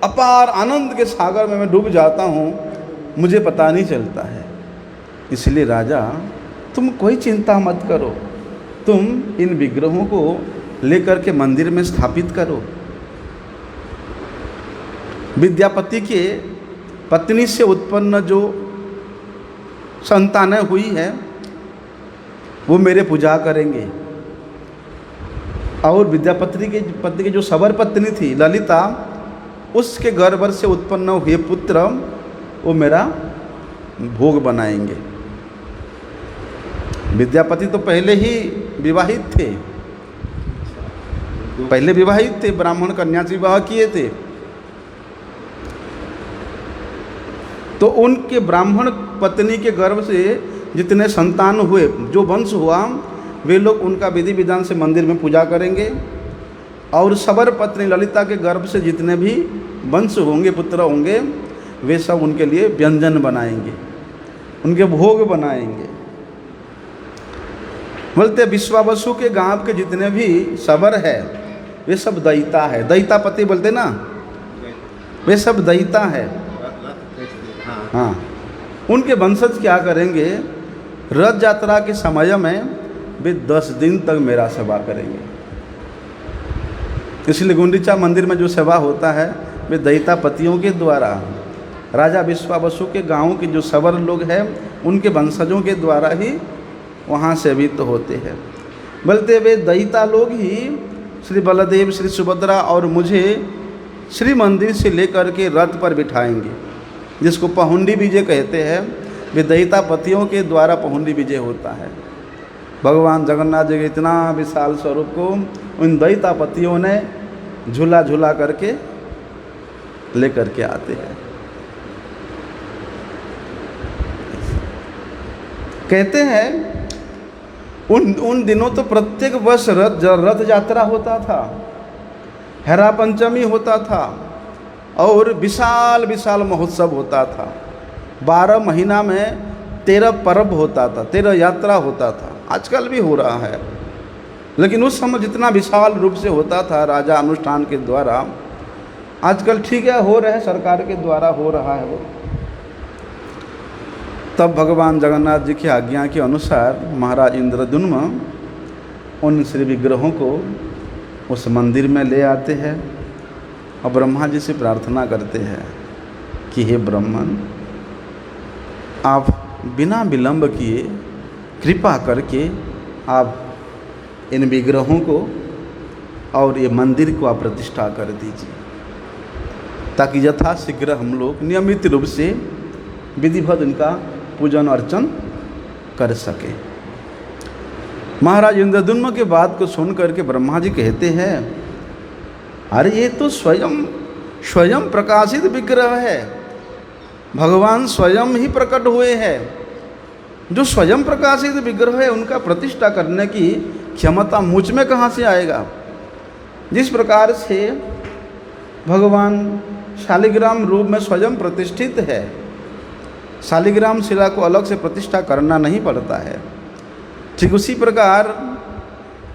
अपार आनंद के सागर में मैं डूब जाता हूँ, मुझे पता नहीं चलता है। इसलिए राजा, तुम कोई चिंता मत करो, तुम इन विग्रहों को लेकर के मंदिर में स्थापित करो। विद्यापति के पत्नी से उत्पन्न जो संतानें हुई है वो मेरे पूजा करेंगे, और विद्यापति के पति की जो सबर पत्नी थी ललिता, उसके गर्भ से उत्पन्न हुए पुत्र वो मेरा भोग बनाएंगे। विद्यापति तो पहले ही विवाहित थे, पहले विवाहित थे, ब्राह्मण कन्या से विवाह किए थे। तो उनके ब्राह्मण पत्नी के गर्भ से जितने संतान हुए, जो वंश हुआ, वे लोग उनका विधि विधान से मंदिर में पूजा करेंगे, और सबर पत्नी ललिता के गर्भ से जितने भी वंश होंगे, पुत्र होंगे, वे सब उनके लिए व्यंजन बनाएंगे, उनके भोग बनाएंगे। बोलते विश्वावसु के गांव के जितने भी सबर है वे सब दयिता है, दयितापति बोलते ना, वे सब दयिता है। हाँ, उनके वंशज क्या करेंगे, रथ यात्रा के समय में वे 10 दिन तक मेरा सेवा करेंगे। इसलिए गुंडीचा मंदिर में जो सेवा होता है वे दयितापतियों के द्वारा, राजा विश्वावसु के गांव के जो सवर लोग हैं उनके वंशजों के द्वारा ही वहाँ सेवित होते हैं। बोलते वे दयिता लोग ही श्री बलदेव, श्री सुभद्रा और मुझे श्री मंदिर से लेकर के रथ पर बिठाएंगे, जिसको पहुंडी विजय कहते हैं। वे दयितापतियों के द्वारा पहुंडी विजय होता है। भगवान जगन्नाथ जी के इतना विशाल स्वरूप को उन दयितापतियों ने झूला झूला करके लेकर के आते हैं। कहते हैं उन दिनों तो प्रत्येक वर्ष रथ यात्रा होता था, हेरा पंचमी होता था, और विशाल विशाल महोत्सव होता था। 12 महीना में 13 पर्व होता था, 13 यात्रा होता था। आजकल भी हो रहा है, लेकिन उस समय जितना विशाल रूप से होता था राजा अनुष्ठान के द्वारा, आजकल ठीक है हो रहे हैं, सरकार के द्वारा हो रहा है वो। तब भगवान जगन्नाथ जी की आज्ञा के अनुसार महाराज इंद्रद्युम्न उन श्री विग्रहों को उस मंदिर में ले आते हैं और ब्रह्मा जी से प्रार्थना करते हैं कि हे ब्रह्मन, आप बिना विलंब किए कृपा करके आप इन विग्रहों को और ये मंदिर को आप प्रतिष्ठा कर दीजिए, ताकि यथाशीघ्र हम लोग नियमित रूप से विधिवत इनका पूजन अर्चन कर सके। महाराज इंद्रद्युम्न के बात को सुन करके ब्रह्मा जी कहते हैं, अरे ये तो स्वयं प्रकाशित विग्रह है, भगवान स्वयं ही प्रकट हुए हैं। जो स्वयं प्रकाशित विग्रह है उनका प्रतिष्ठा करने की क्षमता मुझ में कहाँ से आएगा। जिस प्रकार से भगवान शालिग्राम रूप में स्वयं प्रतिष्ठित है, शालिग्राम शिला को अलग से प्रतिष्ठा करना नहीं पड़ता है, ठीक उसी प्रकार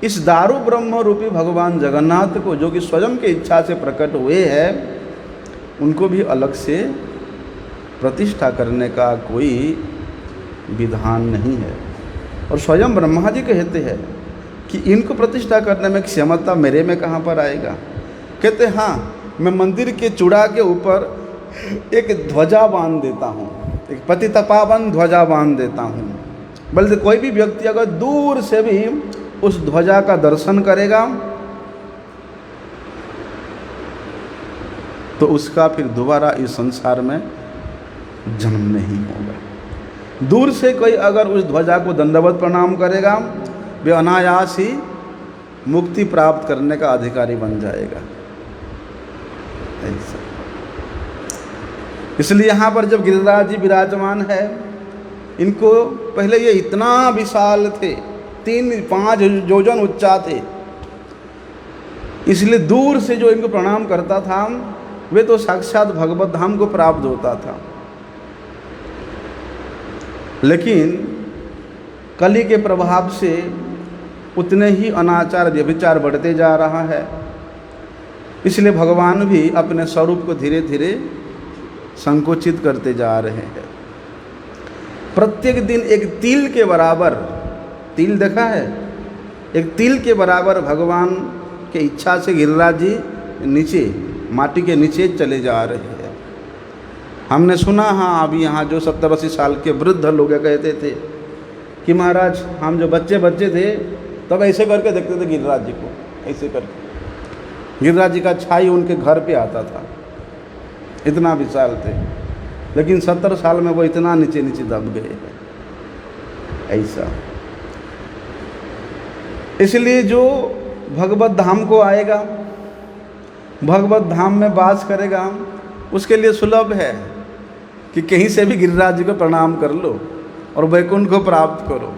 इस दारू ब्रह्म रूपी भगवान जगन्नाथ को, जो कि स्वयं की इच्छा से प्रकट हुए हैं, उनको भी अलग से प्रतिष्ठा करने का कोई विधान नहीं है। और स्वयं ब्रह्मा जी कहते हैं कि इनको प्रतिष्ठा करने में क्षमता मेरे में कहाँ पर आएगा। कहते हाँ, मैं मंदिर के चूड़ा के ऊपर एक ध्वजा बांध देता हूँ, एक पतितपावन ध्वजा बांध देता हूँ। बल्कि कोई भी व्यक्ति अगर दूर से भी उस ध्वजा का दर्शन करेगा तो उसका फिर दोबारा इस संसार में जन्म नहीं होगा। दूर से कोई अगर उस ध्वजा को दंडवत प्रणाम करेगा, वे अनायास ही मुक्ति प्राप्त करने का अधिकारी बन जाएगा। ऐसा इसलिए यहाँ पर जब गिरिराज जी विराजमान है, इनको पहले ये इतना विशाल थे, 3-5 योजन उच्चा थे, इसलिए दूर से जो इनको प्रणाम करता था वे तो साक्षात भगवत धाम को प्राप्त होता था। लेकिन कली के प्रभाव से उतने ही अनाचार व्यभिचार बढ़ते जा रहा है। इसलिए भगवान भी अपने स्वरूप को धीरे धीरे संकुचित करते जा रहे हैं। प्रत्येक दिन एक तिल के बराबर, तिल देखा है, एक तिल के बराबर भगवान के इच्छा से गिरिराज जी नीचे माटी के नीचे चले जा रहे हैं। हमने सुना, हाँ, अभी यहाँ जो 70-80 साल के वृद्ध लोग कहते थे कि महाराज हम जो बच्चे थे तब ऐसे करके देखते थे गिरिराज जी को, ऐसे करके गिरिराज जी का छाई उनके घर पे आता था, इतना विशाल थे। लेकिन 70 साल में वो इतना नीचे नीचे दब गए हैं, ऐसा। इसलिए जो भगवत धाम को आएगा, भगवत धाम में वास करेगा, उसके लिए सुलभ है कि कहीं से भी गिरिराज जी को प्रणाम कर लो और वैकुंठ को प्राप्त करो।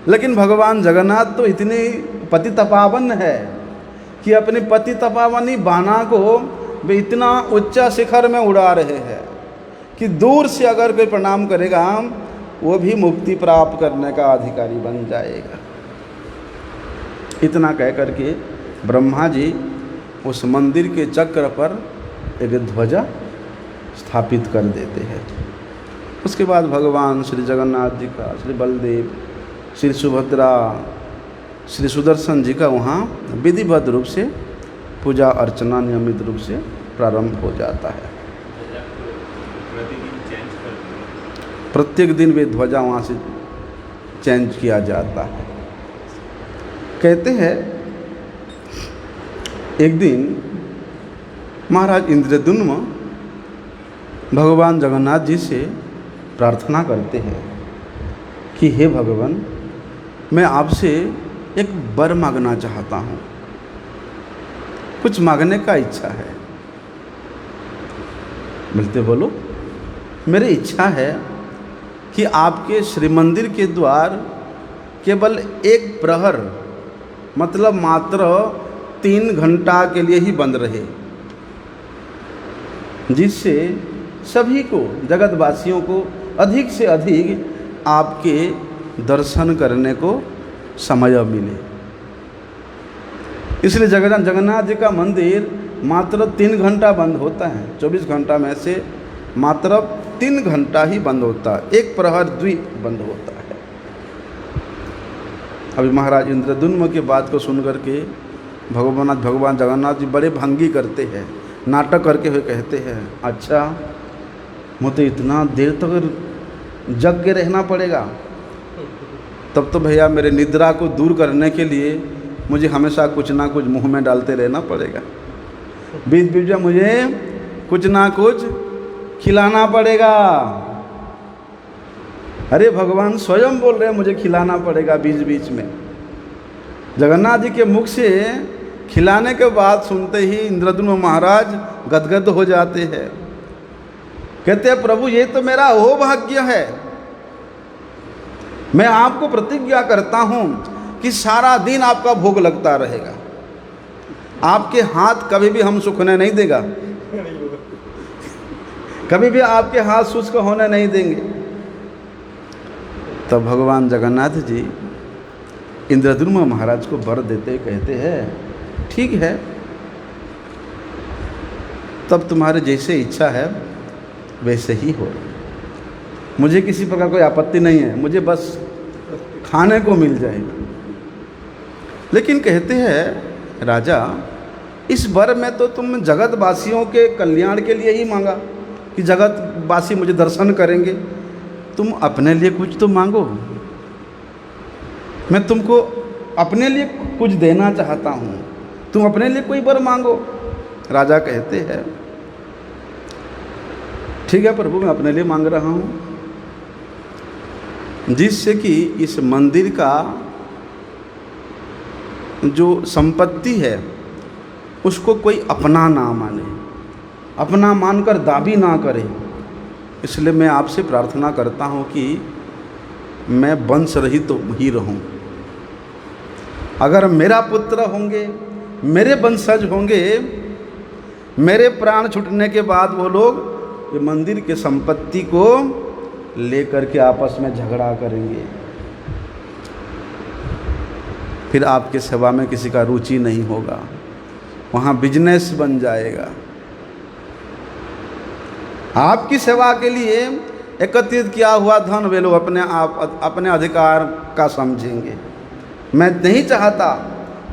लेकिन भगवान जगन्नाथ तो इतने पति तपावन है कि अपनी पति तपावनी बाना को वे इतना उच्चा शिखर में उड़ा रहे हैं कि दूर से अगर कोई प्रणाम करेगा वो भी मुक्ति प्राप्त करने का अधिकारी बन जाएगा। इतना कह करके ब्रह्मा जी उस मंदिर के चक्र पर एक ध्वजा स्थापित कर देते हैं। उसके बाद भगवान श्री जगन्नाथ जी का, श्री बलदेव, श्री सुभद्रा, श्री सुदर्शन जी का वहाँ विधिवत रूप से पूजा अर्चना नियमित रूप से प्रारंभ हो जाता है। प्रत्येक दिन वे ध्वजा वहाँ से चेंज किया जाता है। कहते हैं एक दिन महाराज इंद्रद्युम्न भगवान जगन्नाथ जी से प्रार्थना करते हैं कि हे भगवान, मैं आपसे एक वर मांगना चाहता हूँ, कुछ मांगने का इच्छा है। बोलते बोलो। मेरी इच्छा है कि आपके श्री मंदिर के द्वार केवल एक प्रहर, मतलब मात्र 3 घंटा के लिए ही बंद रहे, जिससे सभी को, जगतवासियों को अधिक से अधिक आपके दर्शन करने को समय मिले। इसलिए जगन्नाथ जी का मंदिर मात्र 3 घंटा बंद होता है। 24 घंटा में से मात्र 3 घंटा ही बंद होता है, एक प्रहर द्वीप बंद होता है। अभी महाराज इंद्रद्युम्न की बात को सुन करके भगवान जगन्नाथ जी बड़े भंगी करते हैं, नाटक करके हुए कहते हैं, अच्छा मुझे इतना देर तक जग के रहना पड़ेगा, तब तो भैया मेरे निद्रा को दूर करने के लिए मुझे हमेशा कुछ ना कुछ मुंह में डालते रहना पड़ेगा, बीच बीच में मुझे कुछ ना कुछ खिलाना पड़ेगा। अरे भगवान स्वयं बोल रहे हैं मुझे खिलाना पड़ेगा बीच बीच में। जगन्नाथ जी के मुख से खिलाने के बाद सुनते ही इंद्रद्युम्न महाराज गदगद हो जाते हैं। कहते हैं प्रभु ये तो मेरा अहोभाग्य है, मैं आपको प्रतिज्ञा करता हूँ कि सारा दिन आपका भोग लगता रहेगा, आपके हाथ कभी भी हम सूखने नहीं देगा, कभी भी आपके हाथ शुष्क होने नहीं देंगे। तब भगवान जगन्नाथ जी इंद्रद्युम्न महाराज को वर देते कहते हैं ठीक है, तब तुम्हारे जैसे इच्छा है वैसे ही हो, मुझे किसी प्रकार कोई आपत्ति नहीं है, मुझे बस खाने को मिल जाए। लेकिन कहते हैं राजा, इस वर में तो तुम जगतवासियों के कल्याण के लिए ही मांगा कि जगतवासी मुझे दर्शन करेंगे, तुम अपने लिए कुछ तो मांगो, मैं तुमको अपने लिए कुछ देना चाहता हूँ, तुम अपने लिए कोई वर मांगो। राजा कहते हैं ठीक है प्रभु, मैं अपने लिए मांग रहा हूँ, जिससे कि इस मंदिर का जो संपत्ति है उसको कोई अपना ना माने, अपना मानकर दाबी ना करे। इसलिए मैं आपसे प्रार्थना करता हूँ कि मैं वंश रहित तो ही रहूँ। अगर मेरा पुत्र होंगे मेरे वंशज होंगे, मेरे प्राण छूटने के बाद वो लोग ये मंदिर के संपत्ति को लेकर के आपस में झगड़ा करेंगे, फिर आपके सेवा में किसी का रुचि नहीं होगा, वहाँ बिजनेस बन जाएगा। आपकी सेवा के लिए एकत्रित किया हुआ धन वे लोग अपने अधिकार का समझेंगे। मैं नहीं चाहता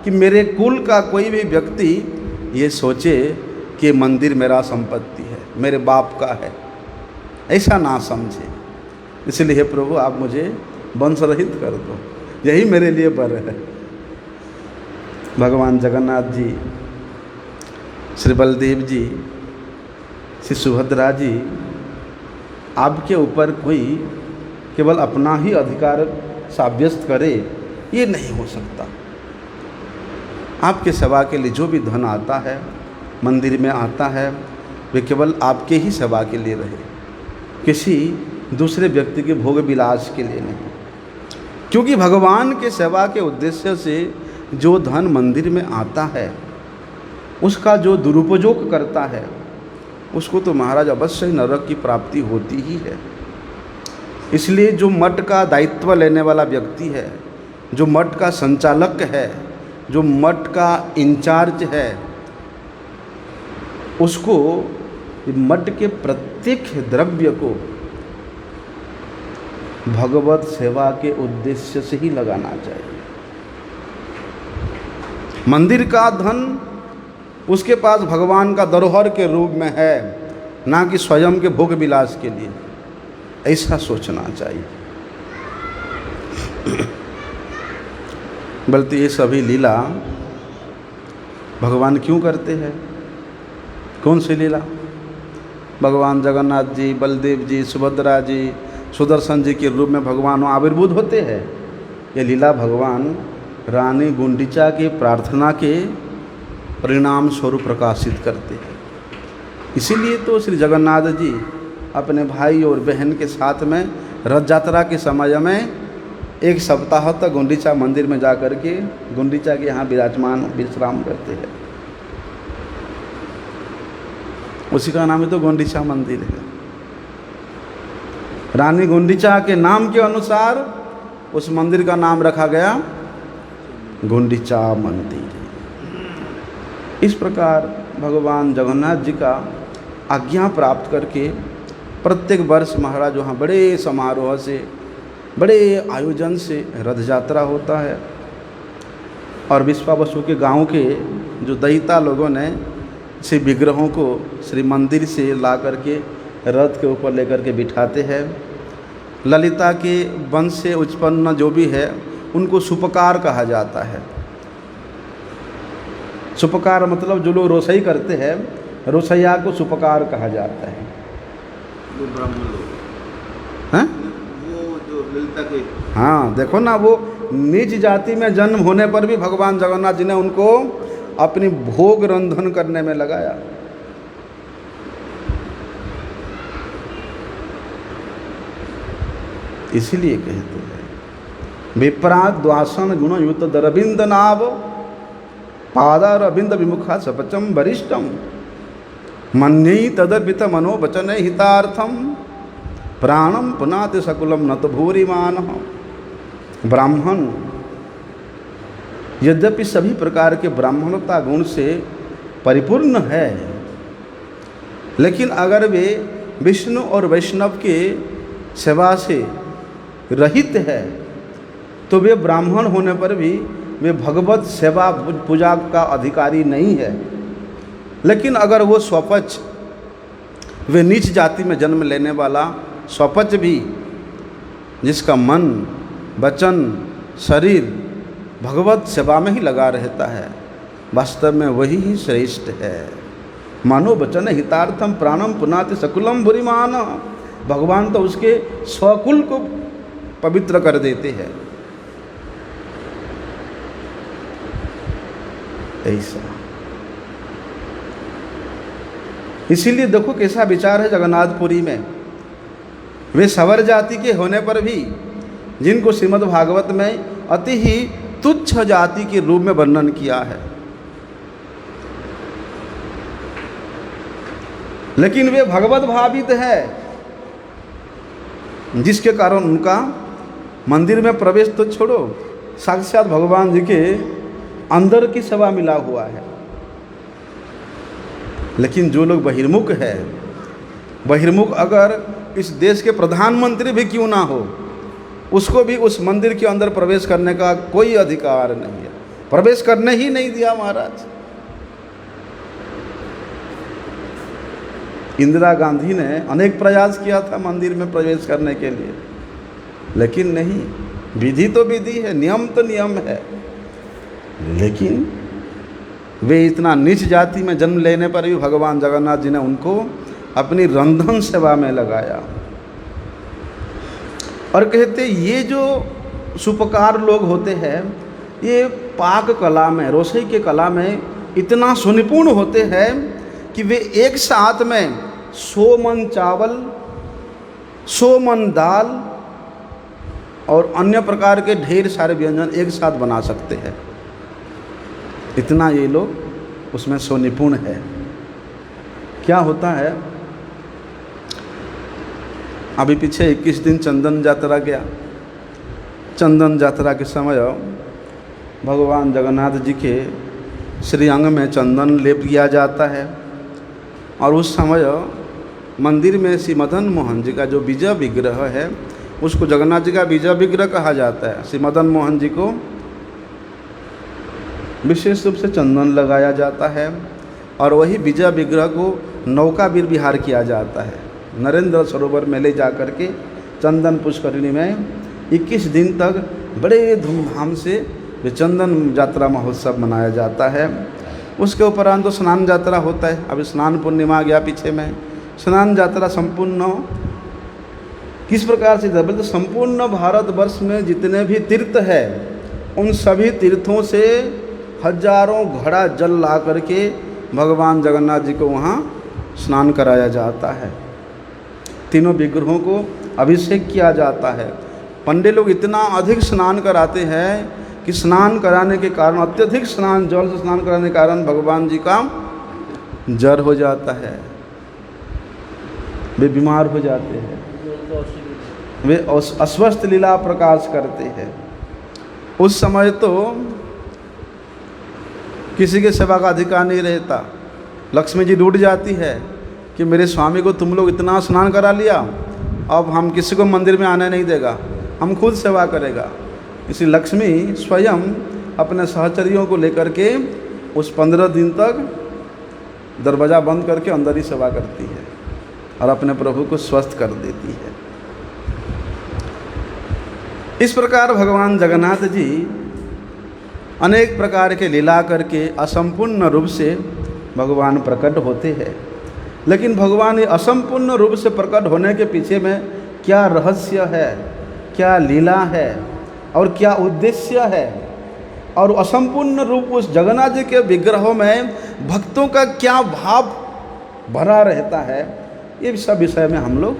कि मेरे कुल का कोई भी व्यक्ति ये सोचे कि मंदिर मेरा संपत्ति है, मेरे बाप का है, ऐसा ना समझे। इसलिए हे प्रभु आप मुझे वंश रहित कर दो, यही मेरे लिए बर है। भगवान जगन्नाथ जी, श्री बलदेव जी, श्री सुभद्रा जी, आपके ऊपर कोई केवल अपना ही अधिकार साब्यस्त करे, ये नहीं हो सकता। आपके सेवा के लिए जो भी धन आता है, मंदिर में आता है, वे केवल आपके ही सेवा के लिए रहे, किसी दूसरे व्यक्ति के भोग विलास के लिए नहीं। क्योंकि भगवान के सेवा के उद्देश्य से जो धन मंदिर में आता है, उसका जो दुरुपयोग करता है, उसको तो महाराज अवश्य ही नरक की प्राप्ति होती ही है। इसलिए जो मठ का दायित्व लेने वाला व्यक्ति है, जो मठ का संचालक है, जो मठ का इंचार्ज है, उसको मठ के प्रत्येक द्रव्य को भगवत सेवा के उद्देश्य से ही लगाना चाहिए। मंदिर का धन उसके पास भगवान का धरोहर के रूप में है, ना कि स्वयं के भोग विलास के लिए, ऐसा सोचना चाहिए। बल्कि ये सभी लीला भगवान क्यों करते हैं? कौन सी लीला? भगवान जगन्नाथ जी, बलदेव जी, सुभद्रा जी, सुदर्शन जी के रूप में भगवान आविर्भूत होते हैं। ये लीला भगवान रानी गुंडीचा की प्रार्थना के परिणाम स्वरूप प्रकाशित करते हैं। इसीलिए तो श्री जगन्नाथ जी अपने भाई और बहन के साथ में रथ यात्रा के समय में एक सप्ताह तक गुंडीचा मंदिर में जा कर के गुंडीचा के यहाँ विराजमान विश्राम करते हैं। उसी का नाम ही तो गुंडीचा मंदिर है। रानी गुंडीचा के नाम के अनुसार उस मंदिर का नाम रखा गया गुंडीचा मंदिर। इस प्रकार भगवान जगन्नाथ जी का आज्ञा प्राप्त करके प्रत्येक वर्ष महाराज वहाँ बड़े समारोह से, बड़े आयोजन से रथ यात्रा होता है। और विश्वावसु के गांव के जो दयिता लोगों ने श्री विग्रहों को श्री मंदिर से ला करके रथ के ऊपर लेकर के बिठाते हैं। ललिता के वंश से उत्पन्न जो भी है उनको सुपकार कहा जाता है। सुपकार मतलब जो लोग रोसई करते हैं, रोसैया को सुपकार कहा जाता है। वो ब्राह्मण लोग हैं? वो जो ललिता के, हाँ देखो ना, वो नीच जाति में जन्म होने पर भी भगवान जगन्नाथ जी ने उनको अपनी भोग रंधन करने में लगाया। इसीलिए कहते हैं विप्राग द्वासन गुण युत दरबिंद नाव पादार अबिंद विमुखा सपचम वरिष्ठम मन्यई तदर्पित मनोवचन हितार्थम प्राणम पुनाति सकुलम नत भूरिमान। ब्राह्मण यद्यपि सभी प्रकार के ब्राह्मणता गुण से परिपूर्ण है, लेकिन अगर वे विष्णु और वैष्णव के सेवा से रहित है तो वे ब्राह्मण होने पर भी वे भगवत सेवा पूजा का अधिकारी नहीं है। लेकिन अगर वो स्वपच, वे नीच जाति में जन्म लेने वाला स्वपच भी, जिसका मन वचन शरीर भगवत सेवा में ही लगा रहता है, वास्तव में वही ही श्रेष्ठ है। मानो वचन हितार्थम प्राणम पुनाति सकुलम बुरिमान। भगवान तो उसके स्वकुल को पवित्र कर देते हैं। ऐसा इसीलिए देखो कैसा विचार है जगन्नाथपुरी में। वे सवर जाति के होने पर भी जिनको श्रीमद् भागवत में अति ही तुच्छ जाति के रूप में वर्णन किया है, लेकिन वे भगवत भावित है, जिसके कारण उनका मंदिर में प्रवेश तो छोड़ो, साक्षात भगवान जी के अंदर की सेवा मिला हुआ है। लेकिन जो लोग बहिर्मुख है, बहिर्मुख अगर इस देश के प्रधानमंत्री भी क्यों ना हो, उसको भी उस मंदिर के अंदर प्रवेश करने का कोई अधिकार नहीं है। प्रवेश करने ही नहीं दिया महाराज। इंदिरा गांधी ने अनेक प्रयास किया था मंदिर में प्रवेश करने के लिए, लेकिन नहीं। विधि तो विधि है, नियम तो नियम है, लेकिन वे इतना नीच जाति में जन्म लेने पर भी भगवान जगन्नाथ जी ने उनको अपनी रंधन सेवा में लगाया। और कहते ये जो सुपकार लोग होते हैं, ये पाक कला में, रसोई के कला में इतना सुनिपुण होते हैं कि वे एक साथ में 100 मन चावल, 100 मन दाल और अन्य प्रकार के ढेर सारे व्यंजन एक साथ बना सकते हैं। इतना ये लोग उसमें सुनिपुण है। क्या होता है, अभी पीछे 21 दिन चंदन यात्रा गया। चंदन यात्रा के समय भगवान जगन्नाथ जी के श्रीअंग में चंदन लेप किया जाता है, और उस समय मंदिर में श्री मदन मोहन जी का जो विजय विग्रह है, उसको जगन्नाथ जी का विजय विग्रह कहा जाता है। श्री मदन मोहन जी को विशेष रूप से चंदन लगाया जाता है, और वही विजय विग्रह को नौकावीर विहार किया जाता है। नरेंद्र सरोवर में ले जा कर के चंदन पुष्करिणी में 21 दिन तक बड़े धूमधाम से वे चंदन यात्रा महोत्सव मनाया जाता है। उसके उपरांत तो स्नान यात्रा होता है। अभी स्नान पूर्णिमा आ गया पीछे में। स्नान यात्रा संपूर्ण किस प्रकार से, तो संपूर्ण भारतवर्ष में जितने भी तीर्थ है, उन सभी तीर्थों से हजारों घड़ा जल ला करके भगवान जगन्नाथ जी को वहाँ स्नान कराया जाता है। तीनों विग्रहों को अभिषेक किया जाता है। पंडित लोग इतना अधिक स्नान कराते हैं कि स्नान कराने के कारण, अत्यधिक स्नान, जल से स्नान कराने के कारण भगवान जी का जर हो जाता है, वे बीमार हो जाते हैं, वे अस्वस्थ लीला प्रकाश करते हैं। उस समय तो किसी के सेवा का अधिकार नहीं रहता। लक्ष्मी जी रूठ जाती है कि मेरे स्वामी को तुम लोग इतना स्नान करा लिया, अब हम किसी को मंदिर में आने नहीं देगा, हम खुद सेवा करेगा। इसी लक्ष्मी स्वयं अपने सहचरियों को लेकर के उस 15 दिन तक दरवाज़ा बंद करके अंदर ही सेवा करती है और अपने प्रभु को स्वस्थ कर देती है। इस प्रकार भगवान जगन्नाथ जी अनेक प्रकार के लीला करके असंपूर्ण रूप से भगवान प्रकट होते हैं। लेकिन भगवान ये असंपूर्ण रूप से प्रकट होने के पीछे में क्या रहस्य है, क्या लीला है और क्या उद्देश्य है, और असंपूर्ण रूप उस जगन्नाथ जी के विग्रहों में भक्तों का क्या भाव भरा रहता है, ये सब विषय में हम लोग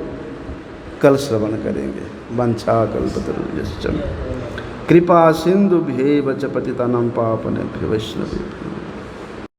कल श्रवण करेंगे। वंशा कल्पतरुभ्यश्च कृपा सिंधुभ्यैव च पतितानां पावनेभ्यो वैष्णवेभ्यो